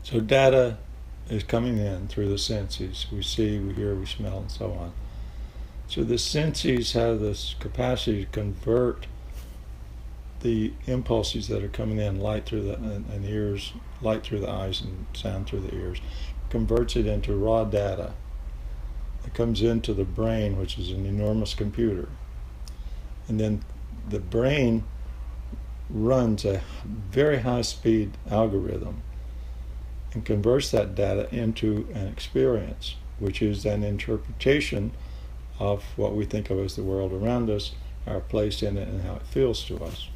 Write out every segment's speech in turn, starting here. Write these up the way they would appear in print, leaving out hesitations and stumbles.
So data is coming in through the senses. We see, we hear, we smell, and so on. So the senses have this capacity to convert the impulses that are coming in, light through the and ears, light through the eyes, and sound through the ears, converts it into raw data. It comes into the brain, which is an enormous computer. And then the brain runs a very high-speed algorithm and converts that data into an experience, which is an interpretation of what we think of as the world around us, our place in it, and how it feels to us.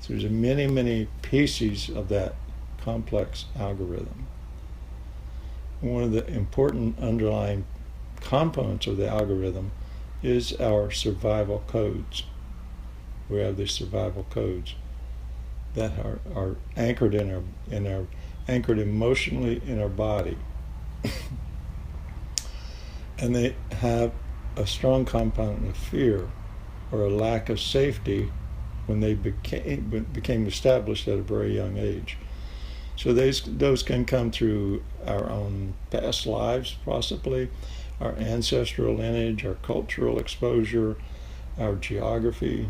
So there's many, many pieces of that complex algorithm. One of the important underlying components of the algorithm is our survival codes. We have these survival codes that are anchored anchored emotionally in our body. And they have a strong component of fear or a lack of safety when they became established at a very young age. So those can come through our own past lives, possibly, our ancestral lineage, our cultural exposure, our geography.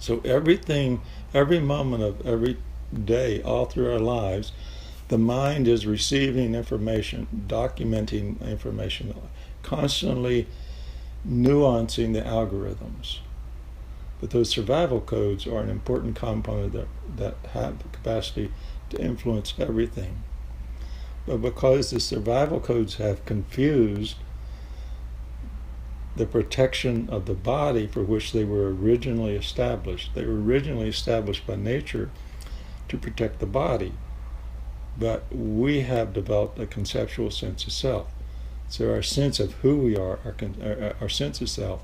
So everything, every moment of every day, all through our lives, the mind is receiving information, documenting information, constantly nuancing the algorithms. But those survival codes are an important component that have the capacity to influence everything. But because the survival codes have confused the protection of the body for which they were originally established by nature to protect the body. But we have developed a conceptual sense of self. So our sense of who we are, our sense of self,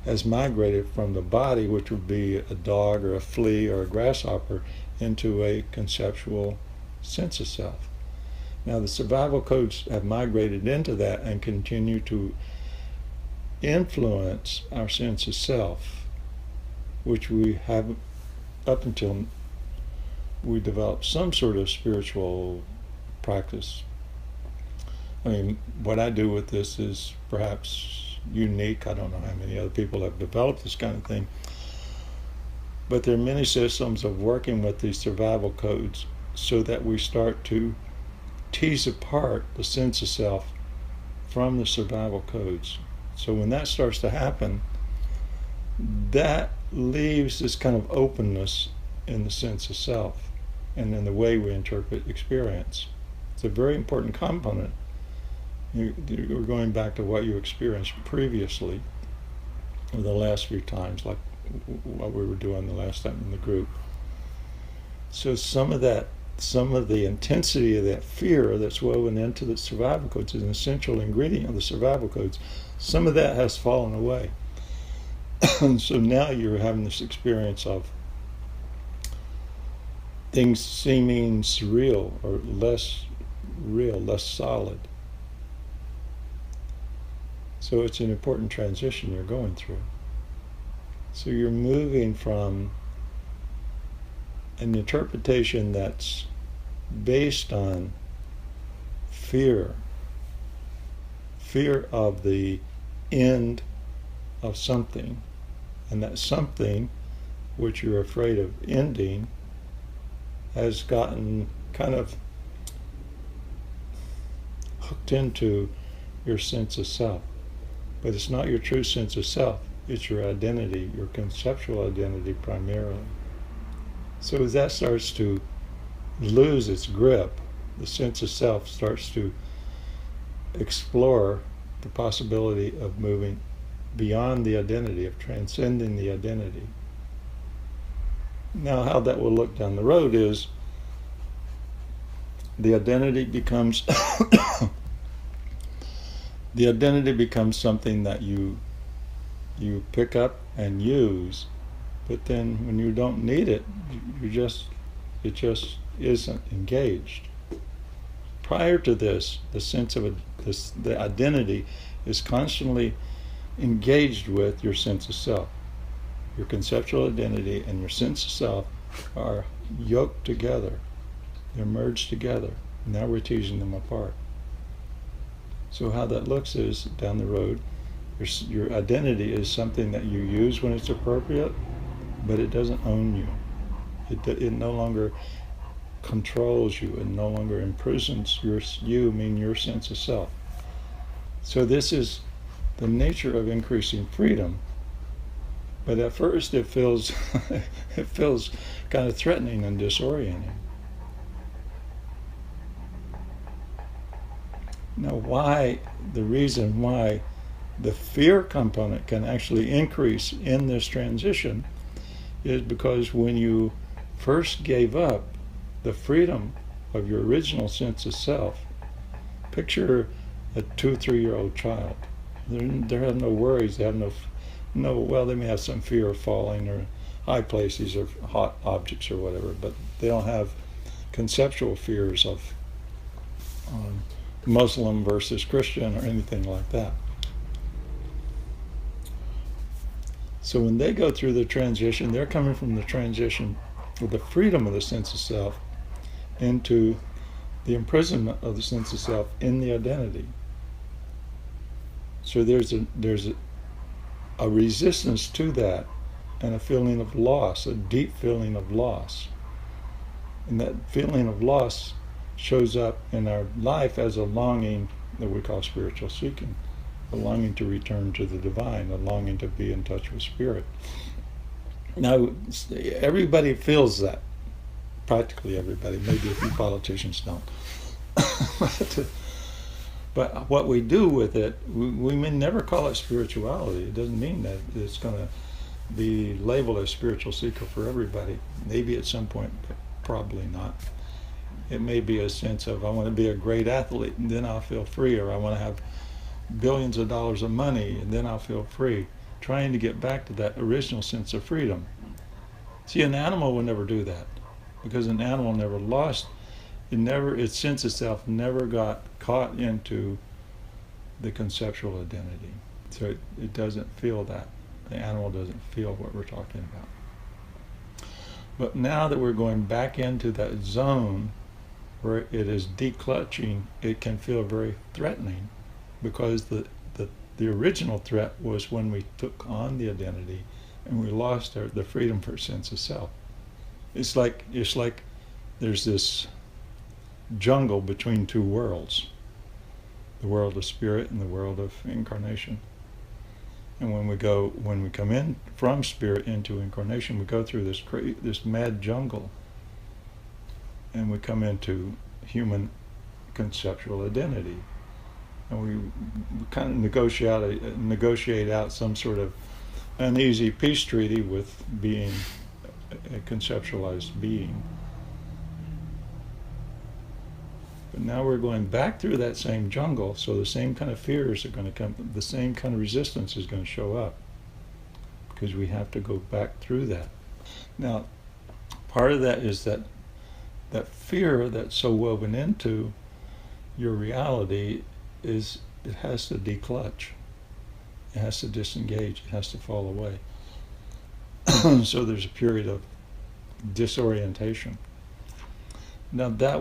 has migrated from the body, which would be a dog or a flea or a grasshopper, into a conceptual sense of self. Now the survival codes have migrated into that and continue to influence our sense of self, which we have up until we develop some sort of spiritual practice. I mean, what I do with this is perhaps unique. I don't know how many other people have developed this kind of thing. But there are many systems of working with these survival codes so that we start to tease apart the sense of self from the survival codes. So when that starts to happen, that leaves this kind of openness in the sense of self and in the way we interpret experience. It's a very important component. You're going back to what you experienced previously, or the last few times, like what we were doing the last time in the group. So some of the intensity of that fear that's woven into the survival codes is an essential ingredient of the survival codes. Some of that has fallen away. And so now you're having this experience of things seeming surreal or less real, less solid. So it's an important transition you're going through. So you're moving from an interpretation that's based on fear of the end of something, and that something which you're afraid of ending has gotten kind of hooked into your sense of self. But it's not your true sense of self, it's your identity, your conceptual identity primarily. So as that starts to lose its grip, the sense of self starts to explore the possibility of moving beyond the identity, of transcending the identity. Now, how that will look down the road is the identity becomes something that you pick up and use, but then when you don't need it, it just isn't engaged. Prior to this, the sense of the identity is constantly engaged with your sense of self. Your conceptual identity and your sense of self are yoked together. They're merged together. Now we're teasing them apart. So how that looks is, down the road, your identity is something that you use when it's appropriate, but it doesn't own you. It no longer controls you. It no longer imprisons your sense of self. So this is the nature of increasing freedom. But at first it feels it feels kind of threatening and disorienting. Now, the reason why the fear component can actually increase in this transition is because when you first gave up the freedom of your original sense of self, picture a 2 or 3 year old child. They have no worries. They have well, they may have some fear of falling or high places or hot objects or whatever, but they don't have conceptual fears of Muslim versus Christian or anything like that. So when they go through the transition, they're coming from the transition with the freedom of the sense of self into the imprisonment of the sense of self in the identity. So there's a resistance to that and a feeling of loss, a deep feeling of loss. And that feeling of loss shows up in our life as a longing that we call spiritual seeking, a longing to return to the divine, a longing to be in touch with spirit. Now, everybody feels that. Practically everybody. Maybe a few politicians don't. But what we do with it, we may never call it spirituality. It doesn't mean that it's going to be labeled as spiritual seeker for everybody. Maybe at some point, but probably not. It may be a sense of, I want to be a great athlete and then I'll feel free, or I want to have billions of dollars of money and then I'll feel free. Trying to get back to that original sense of freedom. See, an animal will never do that, because an animal never lost, its sense of self never got caught into the conceptual identity. So it doesn't feel that. The animal doesn't feel what we're talking about. But now that we're going back into that zone where it is declutching, it can feel very threatening, because the original threat was when we took on the identity and we lost the freedom for sense of self. It's like there's this jungle between two worlds, the world of spirit and the world of incarnation. And when we come in from spirit into incarnation, we go through this mad jungle, and we come into human conceptual identity, and we kind of negotiate out some sort of uneasy peace treaty with being a conceptualized being. But now we're going back through that same jungle, so the same kind of fears are going to come, the same kind of resistance is going to show up, because we have to go back through that. Now, part of that is that fear that's so woven into your reality is, it has to declutch. It has to disengage. It has to fall away. So there's a period of disorientation. Now that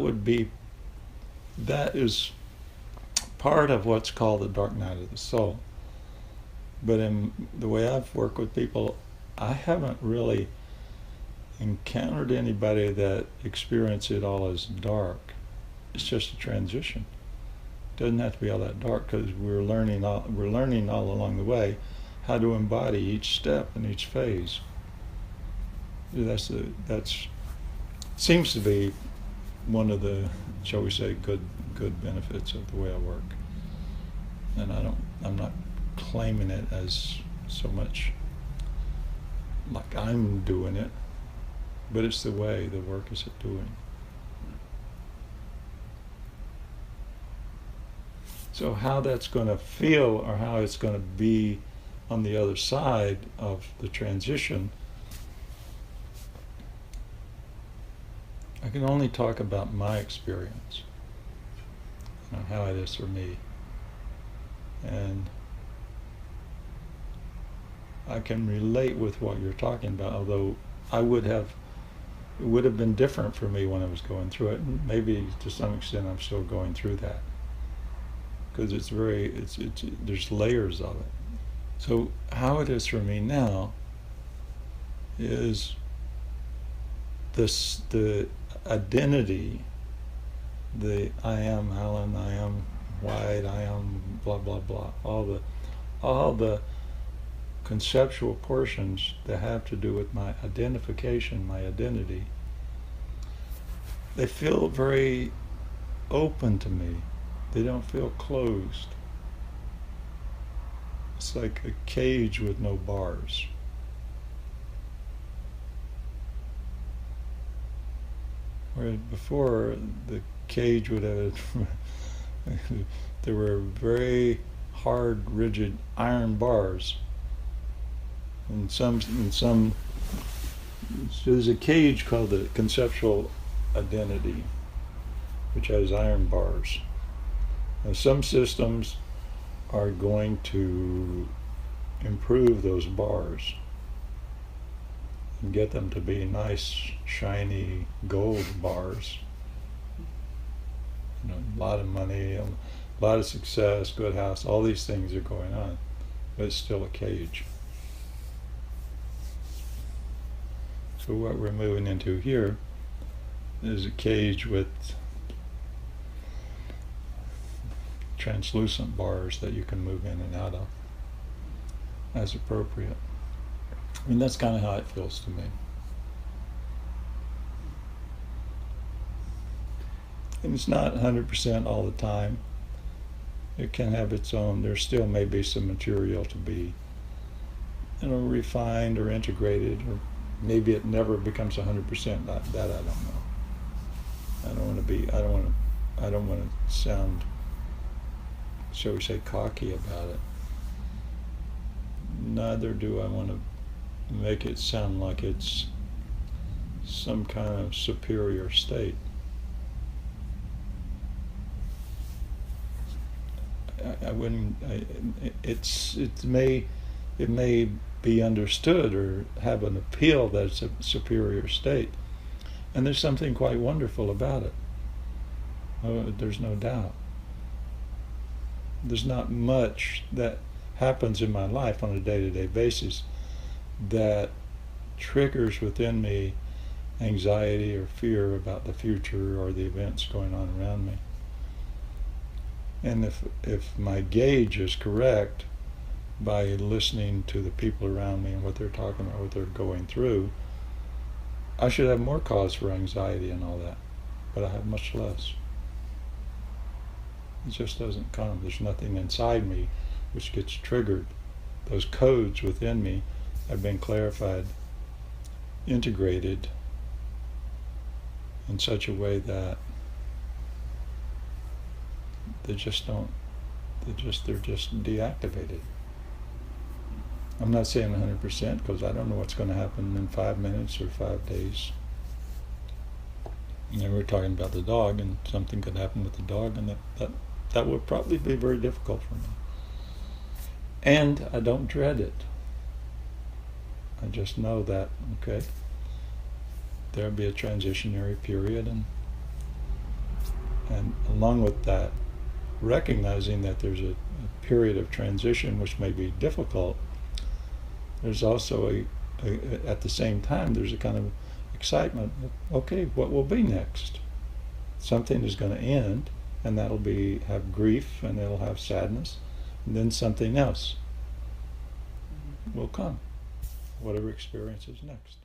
is part of what's called the dark night of the soul. But in the way I've worked with people, I haven't really encountered anybody that experienced it all as dark. It's just a transition. It doesn't have to be all that dark, because we're learning all along the way how to embody each step and each phase. That's seems to be one of the, shall we say, good benefits of the way I work. And I'm not claiming it as so much like I'm doing it, but it's the way the work is doing. So how that's going to feel, or how it's going to be on the other side of the transition, I can only talk about my experience, how it is for me. And I can relate with what you're talking about, although I would have it would have been different for me when I was going through it, and maybe to some extent I'm still going through that, because it's there's layers of it. So how it is for me now is the identity, the I am Allan, I am white, I am blah blah blah, all the conceptual portions that have to do with my identification, my identity, they feel very open to me. They don't feel closed. It's like a cage with no bars. Where before the cage would have there were very hard, rigid iron bars. And some so there's a cage called the conceptual identity, which has iron bars. And some systems are going to improve those bars and get them to be nice, shiny gold bars. You know, a lot of money, a lot of success, good house, all these things are going on, but it's still a cage. So what we're moving into here is a cage with translucent bars that you can move in and out of as appropriate. I mean, that's kind of how it feels to me. And it's not 100% all the time. It can have its own, there still may be some material to be, you know, refined or integrated, or maybe it never becomes 100%. That I don't know. I don't want to sound, shall we say, cocky about it. Neither do I want to make it sound like it's some kind of superior state. I wouldn't. It may be understood or have an appeal that it's a superior state, and there's something quite wonderful about it. There's no doubt. There's not much that happens in my life on a day-to-day basis that triggers within me anxiety or fear about the future or the events going on around me. And if my gauge is correct, by listening to the people around me and what they're talking about, what they're going through, I should have more cause for anxiety and all that, but I have much less. It just doesn't come. There's nothing inside me which gets triggered. Those codes within me have been clarified, integrated in such a way that they're just deactivated. I'm not saying 100% because I don't know what's going to happen in 5 minutes or 5 days. And we're talking about the dog, and something could happen with the dog, and that would probably be very difficult for me. And I don't dread it. I just know that, okay, there'll be a transitionary period, and along with that, recognizing that there's a period of transition which may be difficult, there's also at the same time, there's a kind of excitement. Okay, what will be next? Something is going to end, and that'll have grief, and it'll have sadness, and then something else will come, whatever experience is next.